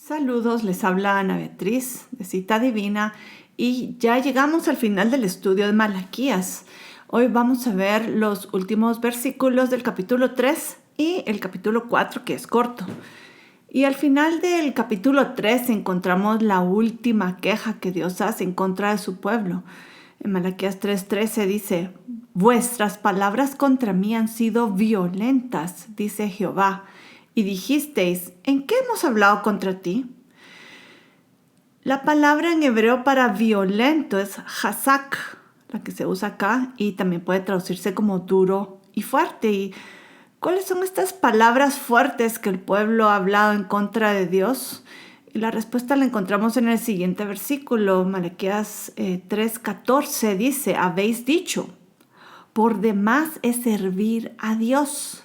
Saludos, les habla Ana Beatriz de Cita Divina y ya llegamos al final del estudio de Malaquías. Hoy vamos a ver los últimos versículos del capítulo 3 y el capítulo 4, que es corto. Y al final del capítulo 3 encontramos la última queja que Dios hace en contra de su pueblo. En Malaquías 3:13 dice: vuestras palabras contra mí han sido violentas, dice Jehová. Y dijisteis: ¿en qué hemos hablado contra ti? La palabra en hebreo para violento es hazak, la que se usa acá, y también puede traducirse como duro y fuerte. ¿Y cuáles son estas palabras fuertes que el pueblo ha hablado en contra de Dios? Y la respuesta la encontramos en el siguiente versículo. Malaquías 3:14 dice: habéis dicho, por demás es servir a Dios.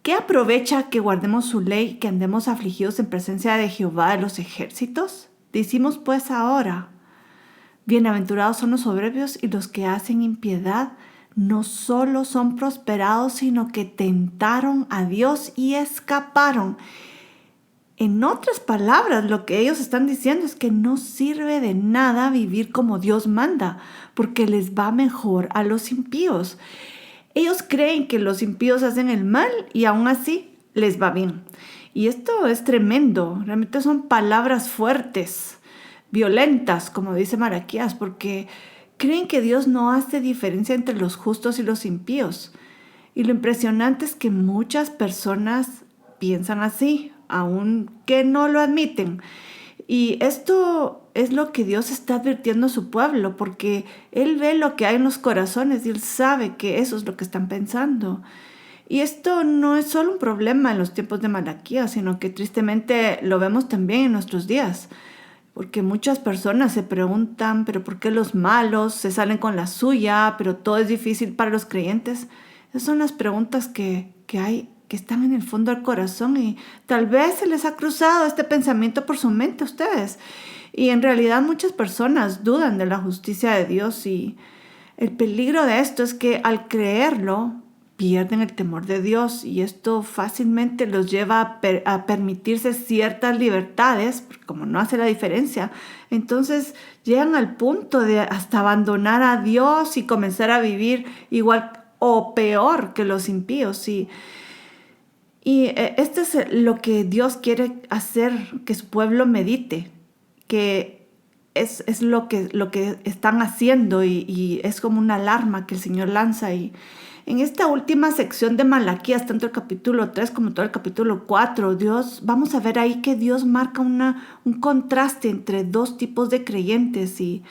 ¿Qué aprovecha que guardemos su ley, que andemos afligidos en presencia de Jehová de los ejércitos? Decimos pues ahora: bienaventurados son los soberbios y los que hacen impiedad. No solo son prosperados, sino que tentaron a Dios y escaparon. En otras palabras, lo que ellos están diciendo es que no sirve de nada vivir como Dios manda, porque les va mejor a los impíos. Ellos creen que los impíos hacen el mal y aún así les va bien. Y esto es tremendo. Realmente son palabras fuertes, violentas, como dice Malaquías, porque creen que Dios no hace diferencia entre los justos y los impíos. Y lo impresionante es que muchas personas piensan así, aunque no lo admiten. Y esto es lo que Dios está advirtiendo a su pueblo, porque Él ve lo que hay en los corazones y Él sabe que eso es lo que están pensando. Y esto no es solo un problema en los tiempos de Malaquías, sino que tristemente lo vemos también en nuestros días. Porque muchas personas se preguntan: ¿pero por qué los malos se salen con la suya, pero todo es difícil para los creyentes? Esas son las preguntas que hay, que están en el fondo del corazón, y tal vez se les ha cruzado este pensamiento por su mente a ustedes. Y en realidad muchas personas dudan de la justicia de Dios, y el peligro de esto es que al creerlo pierden el temor de Dios, y esto fácilmente los lleva a permitirse ciertas libertades, porque como no hace la diferencia, entonces llegan al punto de hasta abandonar a Dios y comenzar a vivir igual o peor que los impíos. Y esto es lo que Dios quiere hacer, que su pueblo medite, que es lo que están haciendo, y es como una alarma que el Señor lanza. Y en esta última sección de Malaquías, tanto el capítulo 3 como todo el capítulo 4, vamos a ver ahí que Dios marca un contraste entre dos tipos de creyentes. Y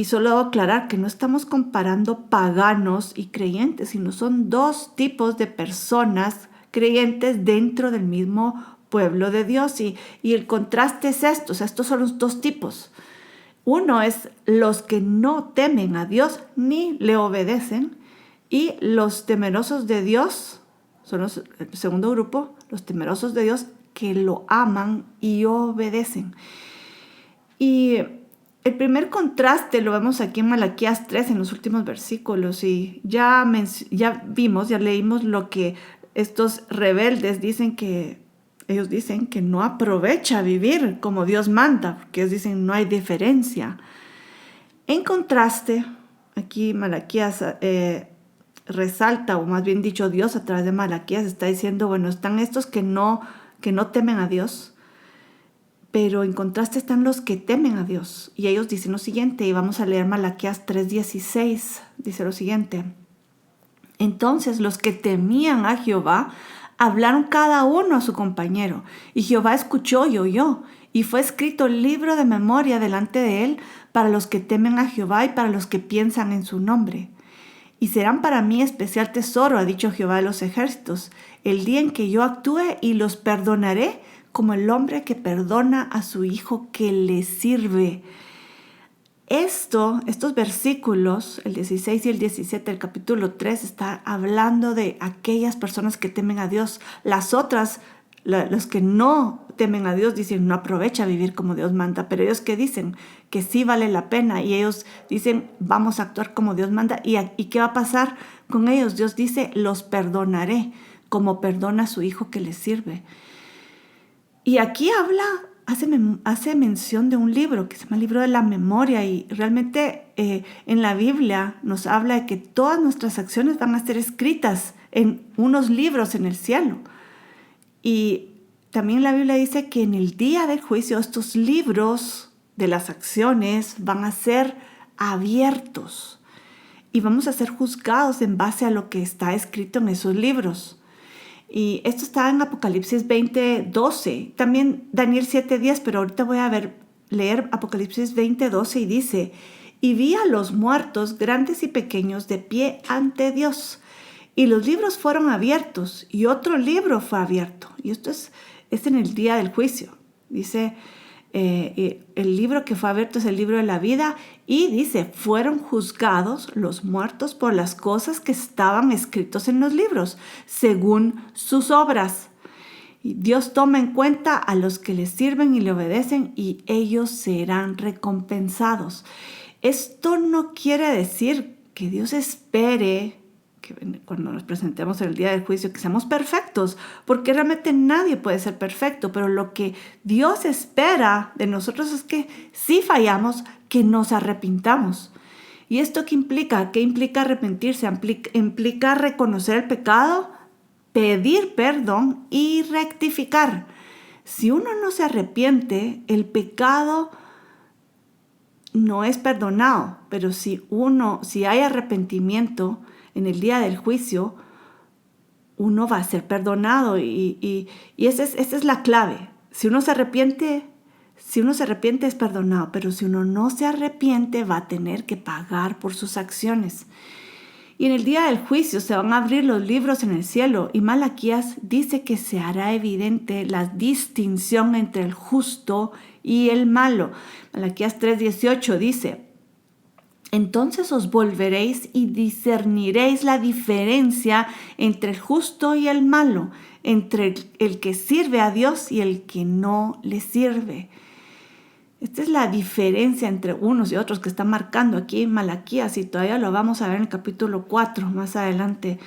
solo debo aclarar que no estamos comparando paganos y creyentes, sino son dos tipos de personas creyentes dentro del mismo pueblo de Dios. Y el contraste es esto, o sea, estos son los dos tipos. Uno es los que no temen a Dios ni le obedecen, y los temerosos de Dios son el segundo grupo, los temerosos de Dios que lo aman y obedecen. Y el primer contraste lo vemos aquí en Malaquías 3, en los últimos versículos, y ya leímos lo que estos rebeldes dicen, que ellos dicen que no aprovecha vivir como Dios manda, porque ellos dicen no hay diferencia. En contraste, aquí Malaquías resalta, o más bien dicho, Dios a través de Malaquías está diciendo: bueno, están estos que no temen a Dios, pero en contraste están los que temen a Dios. Y ellos dicen lo siguiente, y vamos a leer Malaquías 3:16, dice lo siguiente: entonces los que temían a Jehová hablaron cada uno a su compañero, y Jehová escuchó y oyó, y fue escrito libro de memoria delante de él para los que temen a Jehová y para los que piensan en su nombre. Y serán para mí especial tesoro, ha dicho Jehová de los ejércitos, el día en que yo actúe, y los perdonaré como el hombre que perdona a su hijo que le sirve. Estos versículos, el 16 y el 17 del capítulo 3, está hablando de aquellas personas que temen a Dios. Las otras, los que no temen a Dios, dicen no aprovecha vivir como Dios manda, pero ellos que dicen que sí vale la pena, y ellos dicen vamos a actuar como Dios manda. ¿Y qué va a pasar con ellos? Dios dice los perdonaré como perdona a su hijo que les sirve. Y aquí hace mención de un libro que se llama el libro de la memoria, y realmente en la Biblia nos habla de que todas nuestras acciones van a ser escritas en unos libros en el cielo. Y también la Biblia dice que en el día del juicio estos libros de las acciones van a ser abiertos y vamos a ser juzgados en base a lo que está escrito en esos libros. Y esto está en Apocalipsis 20:12, también Daniel 7:10, pero ahorita voy a leer Apocalipsis 20:12 y dice: y vi a los muertos, grandes y pequeños, de pie ante Dios. Y los libros fueron abiertos, y otro libro fue abierto. Y esto es en el día del juicio. Dice, el libro que fue abierto es el libro de la vida, y dice, fueron juzgados los muertos por las cosas que estaban escritos en los libros, según sus obras. Y Dios toma en cuenta a los que le sirven y le obedecen, y ellos serán recompensados. Esto no quiere decir que Dios espere que cuando nos presentemos en el día del juicio que seamos perfectos, porque realmente nadie puede ser perfecto, pero lo que Dios espera de nosotros es que si fallamos, que nos arrepintamos. ¿Y esto qué implica? ¿Qué implica arrepentirse? Implica reconocer el pecado, pedir perdón y rectificar. Si uno no se arrepiente, el pecado no es perdonado, pero si hay arrepentimiento en el día del juicio, uno va a ser perdonado, y esa es la clave. Si uno se arrepiente es perdonado, pero si uno no se arrepiente va a tener que pagar por sus acciones. Y en el día del juicio se van a abrir los libros en el cielo, y Malaquías dice que se hará evidente la distinción entre el justo y el malo. Malaquías 3:18 dice: entonces os volveréis y discerniréis la diferencia entre el justo y el malo, entre el que sirve a Dios y el que no le sirve. Esta es la diferencia entre unos y otros que está marcando aquí en Malaquías, y todavía lo vamos a ver en el capítulo 4 más adelante.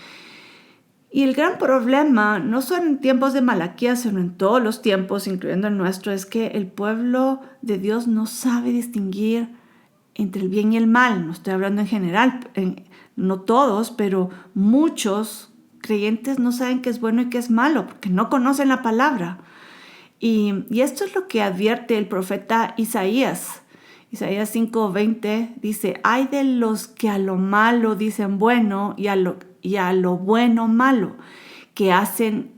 Y el gran problema, no solo en tiempos de Malaquías, sino en todos los tiempos, incluyendo el nuestro, es que el pueblo de Dios no sabe distinguir entre el bien y el mal. No estoy hablando en general, no todos, pero muchos creyentes no saben qué es bueno y qué es malo, porque no conocen la palabra. Y esto es lo que advierte el profeta Isaías. Isaías 5:20 dice: ay de los que a lo malo dicen bueno y a lo bueno malo, que hacen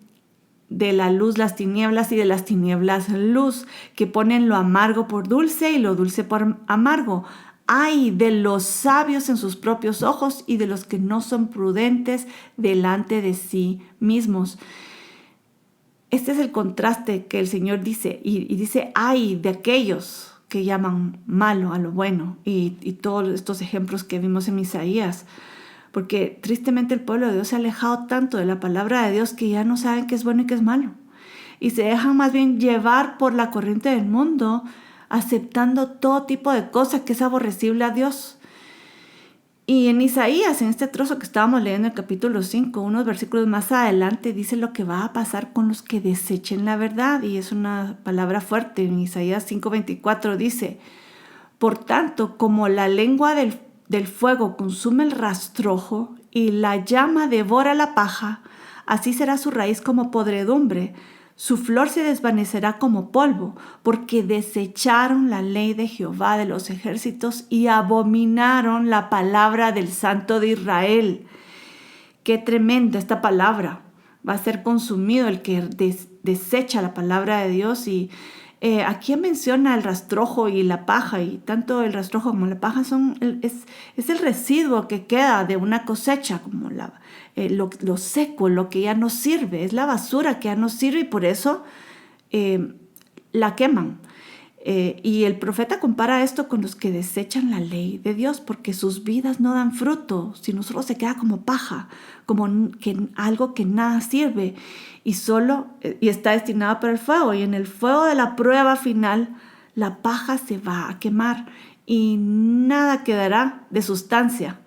de la luz las tinieblas y de las tinieblas luz, que ponen lo amargo por dulce y lo dulce por amargo. Ay de los sabios en sus propios ojos y de los que no son prudentes delante de sí mismos. Este es el contraste que el Señor dice, y dice: ay de aquellos que llaman malo a lo bueno, y todos estos ejemplos que vimos en Isaías, porque tristemente el pueblo de Dios se ha alejado tanto de la palabra de Dios que ya no saben qué es bueno y qué es malo, y se dejan más bien llevar por la corriente del mundo, aceptando todo tipo de cosas que es aborrecible a Dios. Y en Isaías, en este trozo que estábamos leyendo en el capítulo 5, unos versículos más adelante, dice lo que va a pasar con los que desechen la verdad, y es una palabra fuerte. En Isaías 5:24 dice: por tanto, como la lengua del fuego consume el rastrojo y la llama devora la paja, así será su raíz como podredumbre. Su flor se desvanecerá como polvo, porque desecharon la ley de Jehová de los ejércitos y abominaron la palabra del Santo de Israel. Qué tremenda esta palabra. Va a ser consumido el que desecha la palabra de Dios. Y aquí menciona el rastrojo y la paja, y tanto el rastrojo como la paja es el residuo que queda de una cosecha, como lo seco, lo que ya no sirve, es la basura que ya no sirve, y por eso la queman. Y el profeta compara esto con los que desechan la ley de Dios, porque sus vidas no dan fruto, sino solo se queda como paja, como algo que nada sirve, y está destinado para el fuego. Y en el fuego de la prueba final, la paja se va a quemar y nada quedará de sustancia.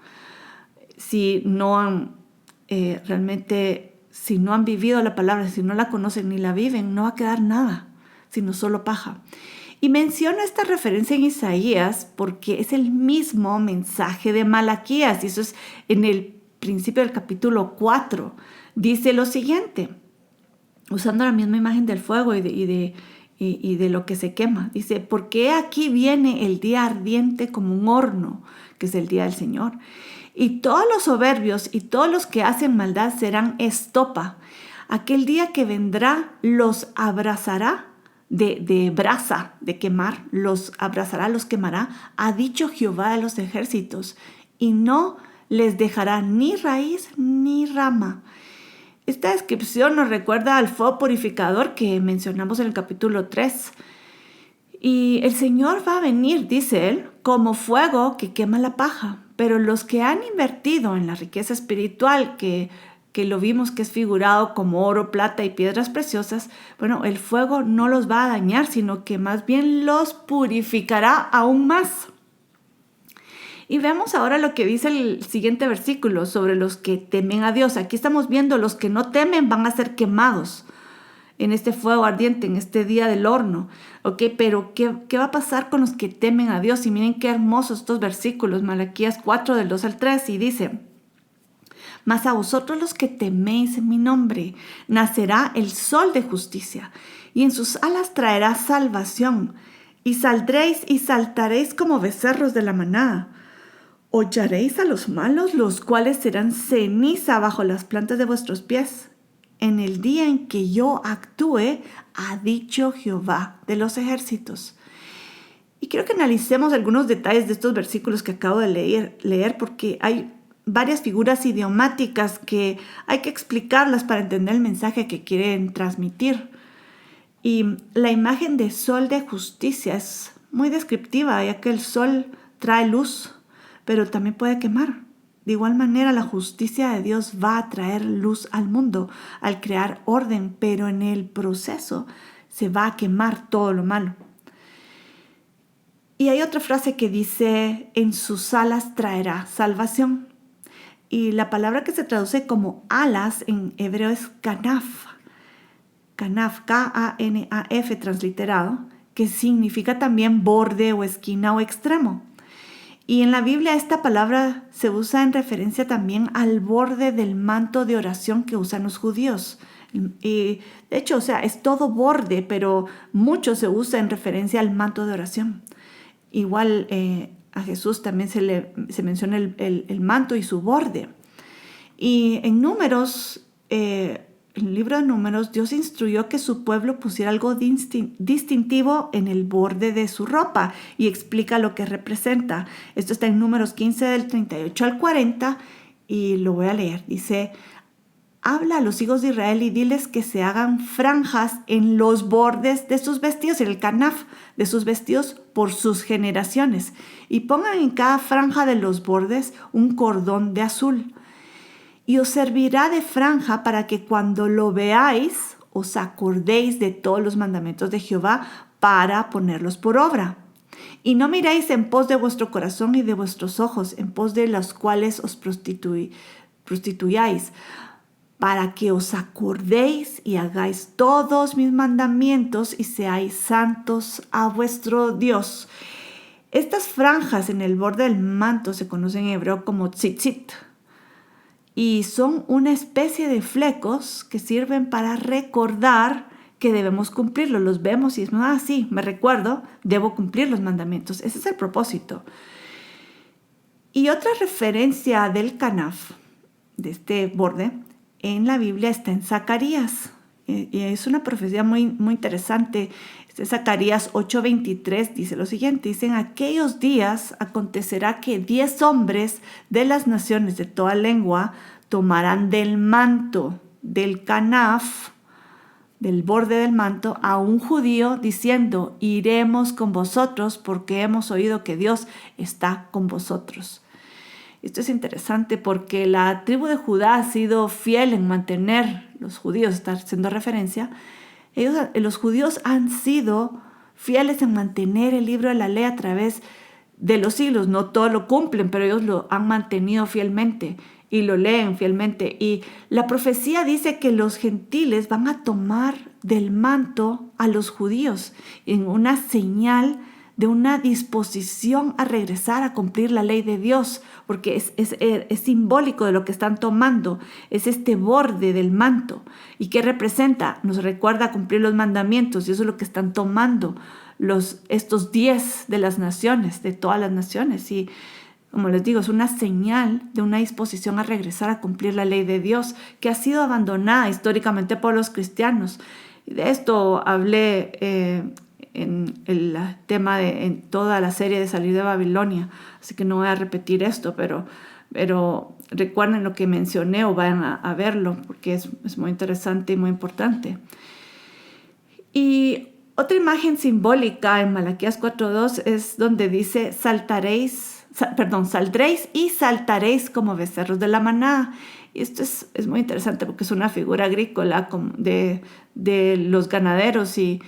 Si no han si no han vivido la palabra, si no la conocen ni la viven, no va a quedar nada. sino solo paja. Y menciono esta referencia en Isaías porque es el mismo mensaje de Malaquías, y eso es en el principio del capítulo 4. Dice lo siguiente, usando la misma imagen del fuego y de lo que se quema. Dice, porque aquí viene el día ardiente como un horno, que es el día del Señor. Y todos los soberbios y todos los que hacen maldad serán estopa. Aquel día que vendrá los abrazará de brasa, de quemar, los abrazará, los quemará, ha dicho Jehová de los ejércitos, y no les dejará ni raíz ni rama. Esta descripción nos recuerda al fuego purificador que mencionamos en el capítulo 3. Y el Señor va a venir, dice él, como fuego que quema la paja. Pero los que han invertido en la riqueza espiritual, que lo vimos que es figurado como oro, plata y piedras preciosas, bueno, el fuego no los va a dañar, sino que más bien los purificará aún más. Y vemos ahora lo que dice el siguiente versículo sobre los que temen a Dios. Aquí estamos viendo los que no temen van a ser quemados en este fuego ardiente, en este día del horno. ¿Ok? Pero ¿qué va a pasar con los que temen a Dios? Y miren qué hermosos estos versículos, Malaquías 4 del 2 al 3, y dice, mas a vosotros los que teméis en mi nombre, nacerá el sol de justicia, y en sus alas traerá salvación, y saldréis y saltaréis como becerros de la manada. Hollaréis a los malos, los cuales serán ceniza bajo las plantas de vuestros pies. En el día en que yo actúe, ha dicho Jehová de los ejércitos. Y quiero que analicemos algunos detalles de estos versículos que acabo de leer porque hay varias figuras idiomáticas que hay que explicarlas para entender el mensaje que quieren transmitir. Y la imagen de sol de justicia es muy descriptiva, ya que el sol trae luz, pero también puede quemar. De igual manera, la justicia de Dios va a traer luz al mundo, al crear orden, pero en el proceso se va a quemar todo lo malo. Y hay otra frase que dice, en sus alas traerá salvación. Y la palabra que se traduce como alas en hebreo es kanaf. Kanaf, K-A-N-A-F transliterado, que significa también borde o esquina o extremo. Y en la Biblia esta palabra se usa en referencia también al borde del manto de oración que usan los judíos. Y de hecho, es todo borde, pero mucho se usa en referencia al manto de oración. Igual a Jesús también se menciona el manto y su borde. Y en Números, en el libro de Números, Dios instruyó que su pueblo pusiera algo distintivo en el borde de su ropa y explica lo que representa. Esto está en Números 15 del 38 al 40 y lo voy a leer. Dice, habla a los hijos de Israel y diles que se hagan franjas en los bordes de sus vestidos, en el canaf de sus vestidos por sus generaciones, y pongan en cada franja de los bordes un cordón de azul. Y os servirá de franja para que cuando lo veáis os acordéis de todos los mandamientos de Jehová para ponerlos por obra. Y no miréis en pos de vuestro corazón y de vuestros ojos, en pos de los cuales os prostituyáis, para que os acordéis y hagáis todos mis mandamientos y seáis santos a vuestro Dios. Estas franjas en el borde del manto se conocen en hebreo como tzitzit. Y son una especie de flecos que sirven para recordar que debemos cumplirlos. Los vemos y decimos, sí, me recuerdo, debo cumplir los mandamientos. Ese es el propósito. Y otra referencia del canaf, de este borde, en la Biblia está en Zacarías. Y es una profecía muy, muy interesante. Zacarías 8:23 dice lo siguiente, dice, en aquellos días acontecerá que 10 hombres de las naciones de toda lengua tomarán del manto, del canaf, del borde del manto, a un judío diciendo, iremos con vosotros porque hemos oído que Dios está con vosotros. Esto es interesante porque la tribu de Judá ha sido fiel en mantener, los judíos, está haciendo referencia, los judíos han sido fieles en mantener el libro de la ley a través de los siglos. No todos lo cumplen, pero ellos lo han mantenido fielmente. y lo leen fielmente. Y la profecía dice que los gentiles van a tomar del manto a los judíos en una señal de una disposición a regresar a cumplir la ley de Dios, porque es simbólico de lo que están tomando, es este borde del manto. ¿Y qué representa? Nos recuerda cumplir los mandamientos, y eso es lo que están tomando estos 10 de las naciones, de todas las naciones. Y como les digo, es una señal de una disposición a regresar a cumplir la ley de Dios, que ha sido abandonada históricamente por los cristianos. Y de esto hablé en el tema en toda la serie de Salir de Babilonia, así que no voy a repetir esto, pero recuerden lo que mencioné o vayan a verlo, porque es muy interesante y muy importante. Y otra imagen simbólica en Malaquías 4:2 es donde dice: saldréis y saltaréis como becerros de la manada. Y esto es muy interesante porque es una figura agrícola de los ganaderos, y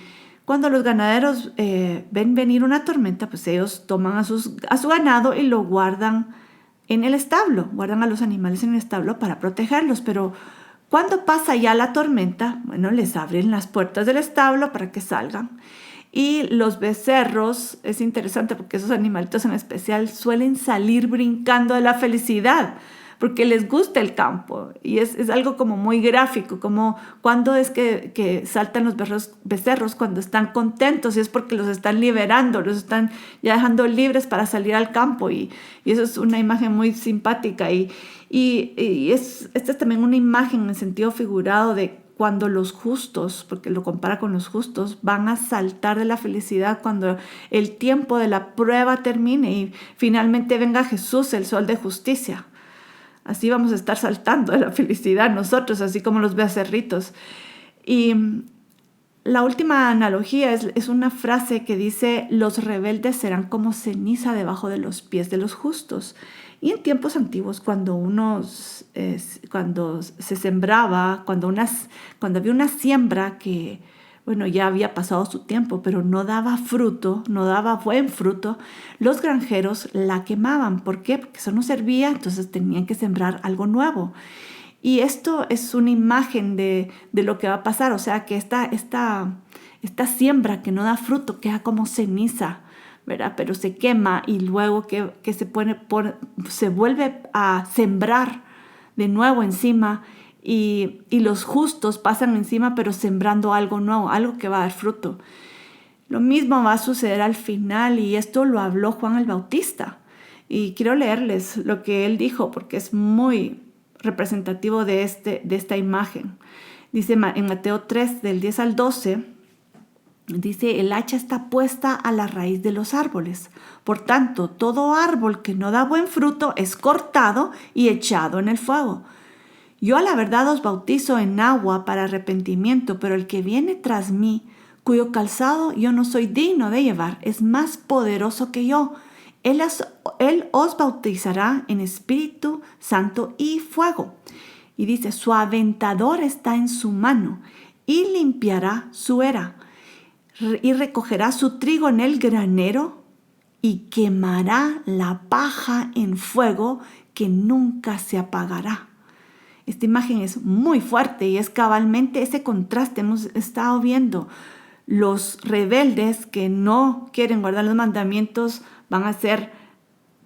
cuando los ganaderos ven venir una tormenta, pues ellos toman a su ganado y lo guardan en el establo, guardan a los animales en el establo para protegerlos. Pero cuando pasa ya la tormenta, bueno, les abren las puertas del establo para que salgan. Y los becerros, es interesante porque esos animalitos en especial suelen salir brincando de la felicidad, porque les gusta el campo. Y es algo como muy gráfico, como cuando es que saltan los becerros cuando están contentos, y es porque los están liberando, los están ya dejando libres para salir al campo. Y eso es una imagen muy simpática. Esta es también una imagen en sentido figurado de cuando los justos, porque lo compara con los justos, van a saltar de la felicidad cuando el tiempo de la prueba termine y finalmente venga Jesús, el sol de justicia. Así vamos a estar saltando de la felicidad nosotros, así como los becerritos. Y la última analogía es una frase que dice: los rebeldes serán como ceniza debajo de los pies de los justos. Y en tiempos antiguos, cuando se sembraba, cuando había una siembra que, bueno, ya había pasado su tiempo, pero no daba fruto, no daba buen fruto, los granjeros la quemaban. ¿Por qué? Porque eso no servía, entonces tenían que sembrar algo nuevo. Y esto es una imagen de lo que va a pasar, o sea, que esta siembra que no da fruto queda como ceniza, ¿verdad? Pero se quema y luego que se vuelve a sembrar de nuevo encima, y los justos pasan encima, pero sembrando algo nuevo, algo que va a dar fruto. Lo mismo va a suceder al final, y esto lo habló Juan el Bautista. Y quiero leerles lo que él dijo porque es muy representativo de esta imagen. Dice en Mateo 3, del 10 al 12, dice: el hacha está puesta a la raíz de los árboles. Por tanto, todo árbol que no da buen fruto es cortado y echado en el fuego. Yo a la verdad os bautizo en agua para arrepentimiento, pero el que viene tras mí, cuyo calzado yo no soy digno de llevar, es más poderoso que yo. Él os bautizará en Espíritu Santo y fuego. Y dice: su aventador está en su mano y limpiará su era, y recogerá su trigo en el granero y quemará la paja en fuego que nunca se apagará. Esta imagen es muy fuerte y es cabalmente ese contraste. Hemos estado viendo los rebeldes que no quieren guardar los mandamientos, van a ser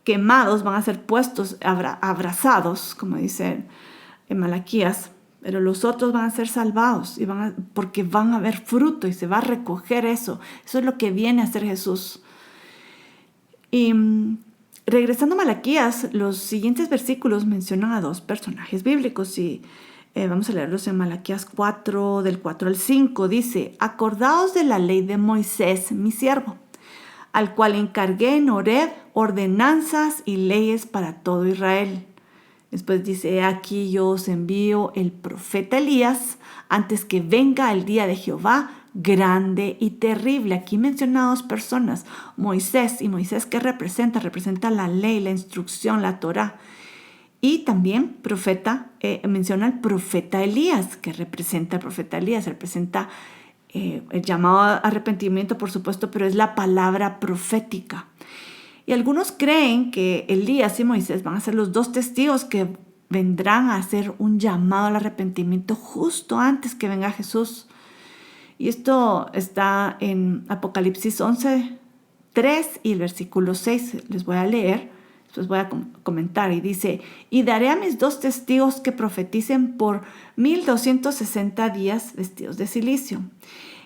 quemados, van a ser puestos, abrazados, como dice en Malaquías, pero los otros van a ser salvados porque van a ver fruto y se va a recoger eso. Eso es lo que viene a hacer Jesús. Y regresando a Malaquías, los siguientes versículos mencionan a dos personajes bíblicos, y vamos a leerlos en Malaquías 4, del 4 al 5. Dice: acordaos de la ley de Moisés, mi siervo, al cual encargué en Horeb ordenanzas y leyes para todo Israel. Después dice: aquí yo os envío el profeta Elías antes que venga el día de Jehová grande y terrible. Aquí menciona a dos personas, Moisés. ¿Y Moisés qué representa? Representa la ley, la instrucción, la Torá. Y también menciona al profeta Elías. ¿Qué representa el profeta Elías? Representa el llamado a arrepentimiento, por supuesto, pero es la palabra profética. Y algunos creen que Elías y Moisés van a ser los dos testigos que vendrán a hacer un llamado al arrepentimiento justo antes que venga Jesús. Y esto está en Apocalipsis 11:3 y el versículo 6. Les voy a leer, después voy a comentar. Y dice: y daré a mis 2 testigos que profeticen por 1260 días vestidos de silicio.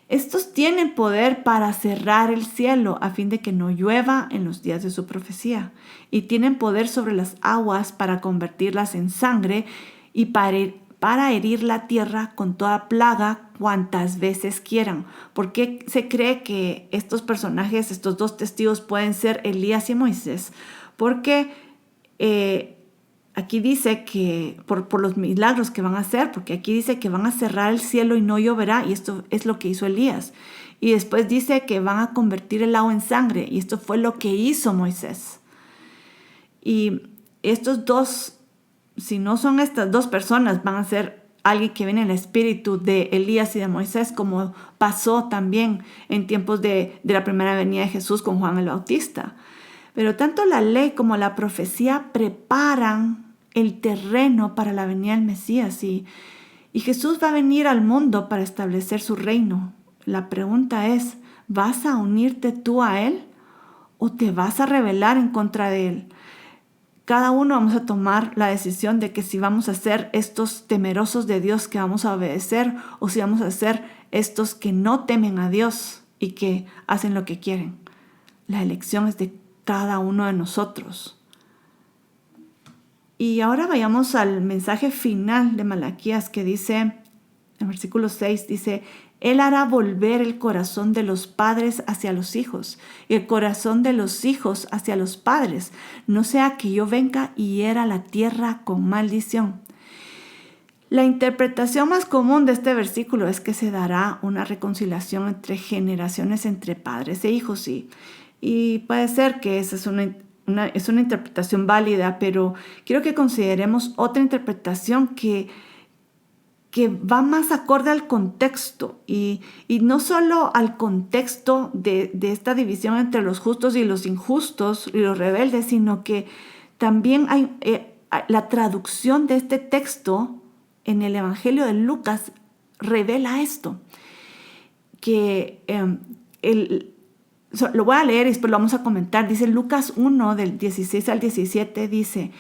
Estos tienen poder para cerrar el cielo a fin de que no llueva en los días de su profecía. Y tienen poder sobre las aguas para convertirlas en sangre y para herir la tierra con toda plaga cuantas veces quieran. ¿Por qué se cree que estos personajes, estos 2 testigos, pueden ser Elías y Moisés? Porque aquí dice que por los milagros que van a hacer, porque aquí dice que van a cerrar el cielo y no lloverá, y esto es lo que hizo Elías. Y después dice que van a convertir el agua en sangre, y esto fue lo que hizo Moisés. Y estos 2, si no son estas 2 personas, van a ser alguien que viene en el espíritu de Elías y de Moisés, como pasó también en tiempos de la primera venida de Jesús con Juan el Bautista. Pero tanto la ley como la profecía preparan el terreno para la venida del Mesías. Y Jesús va a venir al mundo para establecer su reino. La pregunta es, ¿vas a unirte tú a Él o te vas a rebelar en contra de Él? Cada uno vamos a tomar la decisión de que si vamos a ser estos temerosos de Dios que vamos a obedecer, o si vamos a ser estos que no temen a Dios y que hacen lo que quieren. La elección es de cada uno de nosotros. Y ahora vayamos al mensaje final de Malaquías, que dice, en el versículo 6, dice: Él hará volver el corazón de los padres hacia los hijos y el corazón de los hijos hacia los padres, no sea que yo venga y hiera la tierra con maldición. La interpretación más común de este versículo es que se dará una reconciliación entre generaciones, entre padres e hijos. Y puede ser que esa es una interpretación válida, pero quiero que consideremos otra interpretación que va más acorde al contexto y no solo al contexto de esta división entre los justos y los injustos y los rebeldes, sino que también hay la traducción de este texto en el Evangelio de Lucas revela esto, que lo voy a leer y después lo vamos a comentar. Dice Lucas 1, del 16 al 17, dice,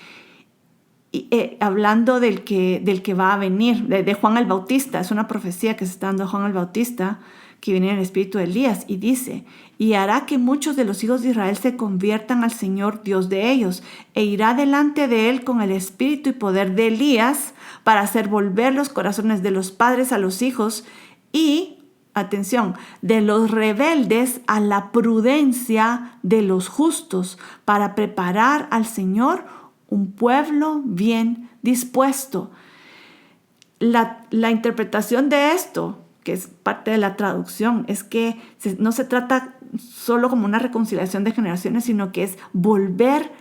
hablando del que va a venir, de Juan el Bautista. Es una profecía que se está dando a Juan el Bautista, que viene en el espíritu de Elías, y dice: y hará que muchos de los hijos de Israel se conviertan al Señor Dios de ellos, e irá delante de él con el espíritu y poder de Elías, para hacer volver los corazones de los padres a los hijos y, atención, de los rebeldes a la prudencia de los justos, para preparar al Señor un pueblo bien dispuesto. La interpretación de esto, que es parte de la traducción, es que no se trata solo como una reconciliación de generaciones, sino que es volver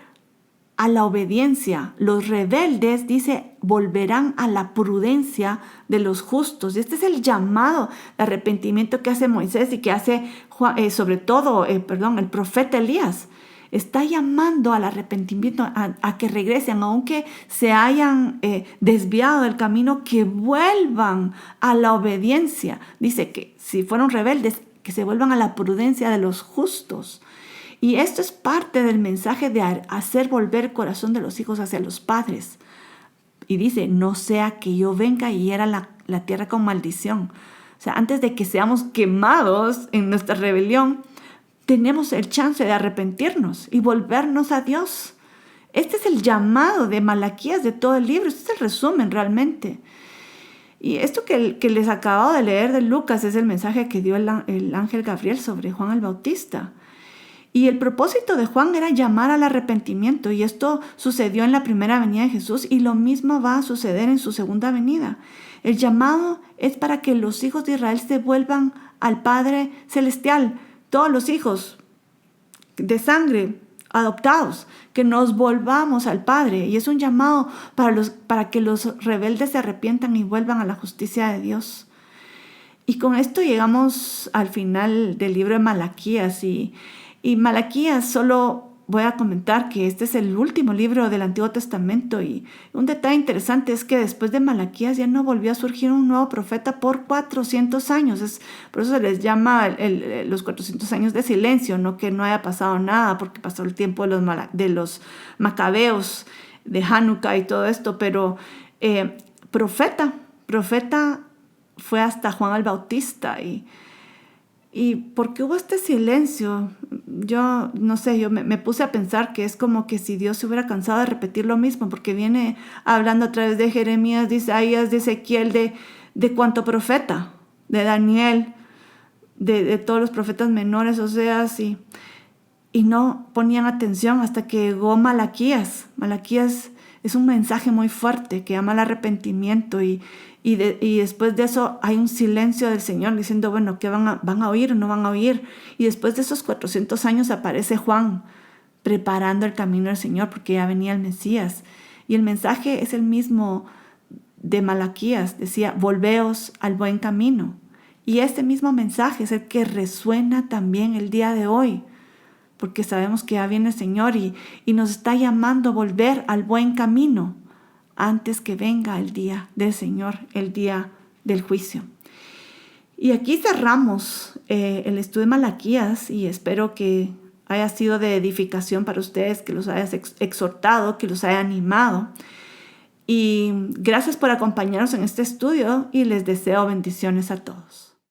a la obediencia. Los rebeldes, dice, volverán a la prudencia de los justos. Y este es el llamado de arrepentimiento que hace Moisés y que hace sobre todo el profeta Elías. Está llamando al arrepentimiento, a que regresen, aunque se hayan desviado del camino, que vuelvan a la obediencia. Dice que si fueron rebeldes, que se vuelvan a la prudencia de los justos. Y esto es parte del mensaje de hacer volver el corazón de los hijos hacia los padres. Y dice: no sea que yo venga y hiera la tierra con maldición. O sea, antes de que seamos quemados en nuestra rebelión, tenemos el chance de arrepentirnos y volvernos a Dios. Este es el llamado de Malaquías, de todo el libro. Este es el resumen realmente. Y esto que les acabo de leer de Lucas es el mensaje que dio el ángel Gabriel sobre Juan el Bautista. Y el propósito de Juan era llamar al arrepentimiento, y esto sucedió en la primera venida de Jesús, y lo mismo va a suceder en su segunda venida. El llamado es para que los hijos de Israel se vuelvan al Padre Celestial, todos los hijos de sangre adoptados, que nos volvamos al Padre. Y es un llamado para que los rebeldes se arrepientan y vuelvan a la justicia de Dios. Y con esto llegamos al final del libro de Malaquías. Y Malaquías solo voy a comentar que este es el último libro del Antiguo Testamento, y un detalle interesante es que después de Malaquías ya no volvió a surgir un nuevo profeta por 400 años. Por eso se les llama los 400 años de silencio, no que no haya pasado nada, porque pasó el tiempo de los macabeos, de Hanukkah y todo esto, pero profeta fue hasta Juan el Bautista. ¿Y por qué hubo este silencio? Yo no sé, yo me puse a pensar que es como que si Dios se hubiera cansado de repetir lo mismo, porque viene hablando a través de Jeremías, de Isaías, de Ezequiel, de cuánto profeta, de Daniel, de todos los profetas menores, Oseas, y no ponían atención hasta que llegó Malaquías. Malaquías es un mensaje muy fuerte que llama al arrepentimiento, y después de eso hay un silencio del Señor diciendo, bueno, ¿qué van a oír o no van a oír? Y después de esos 400 años aparece Juan preparando el camino del Señor, porque ya venía el Mesías. Y el mensaje es el mismo de Malaquías, decía, volveos al buen camino. Y este mismo mensaje es el que resuena también el día de hoy, porque sabemos que ya viene el Señor y nos está llamando a volver al buen camino antes que venga el día del Señor, el día del juicio. Y aquí cerramos el estudio de Malaquías, y espero que haya sido de edificación para ustedes, que los haya exhortado, que los haya animado. Y gracias por acompañarnos en este estudio, y les deseo bendiciones a todos.